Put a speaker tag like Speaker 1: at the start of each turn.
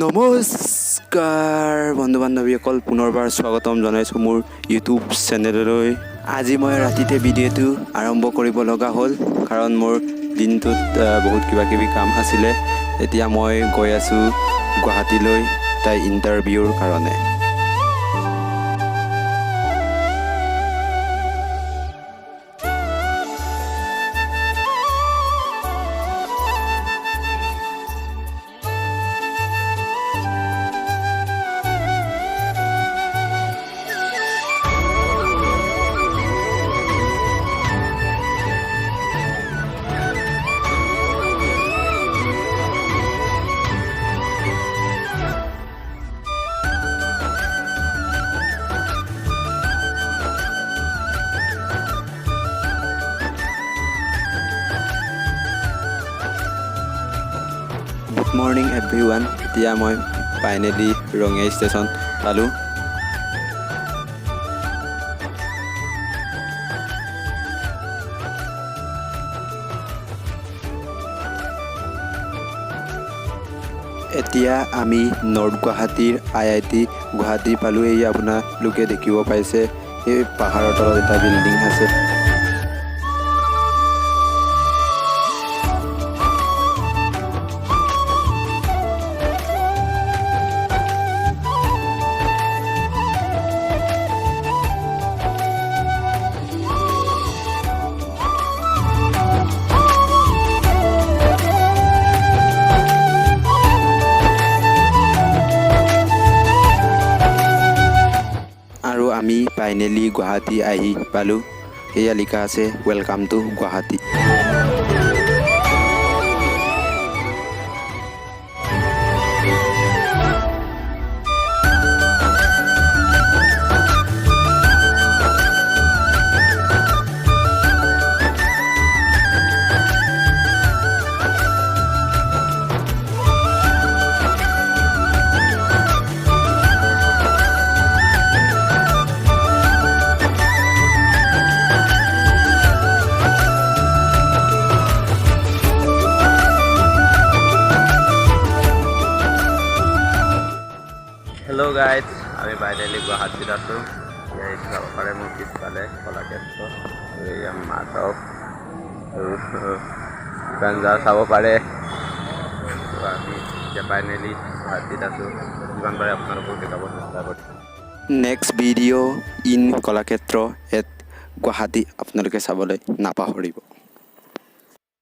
Speaker 1: নমস্কাৰ বন্ধু বান্ধৱীসকল, পুনৰবাৰ স্বাগতম জনাইছোঁ মোৰ ইউটিউব চেনেললৈ। আজি মই ৰাতিতে ভিডিঅ'টো আৰম্ভ কৰিব লগা হ'ল, কাৰণ মোৰ দিনটোত বহুত কিবা কিবি কাম আছিলে। এতিয়া মই গৈ আছোঁ গুৱাহাটীলৈ তাই ইণ্টাৰভিউৰ কাৰণে। Good morning everyone. এতিয়া মই ফাইনেলি ৰঙিয়া ষ্টেচন পালোঁ। এতিয়া আমি নৰ্থ গুৱাহাটীৰ IIT গুৱাহাটী পালোঁ। এই আপোনালোকে দেখিব পাইছে, এই পাহাৰৰ তলত এটা বিল্ডিং আছে। আৰু আমি ফাইনেলি গুৱাহাটী আহি পালোঁ। এয়া লিখা আছে welcome to Guwahati. Hello' guys, আমি ফাইনেলি গুৱাহাটীত আছোঁ। ইয়াত যাব পাৰে মোৰ পিছফালে কলাক্ষেত্ৰ, এয়া মাধৱ আৰু গাঞ্জা চাব পাৰে। আমি এতিয়া ফাইনেলি গুৱাহাটীত আছোঁ। যিমান পাৰে আপোনালোকক দেখাব চেষ্টা কৰিছোঁ। Next video' in Kalakshetra at Guwahati আপোনালোকে চাবলৈ নাপাহৰিব।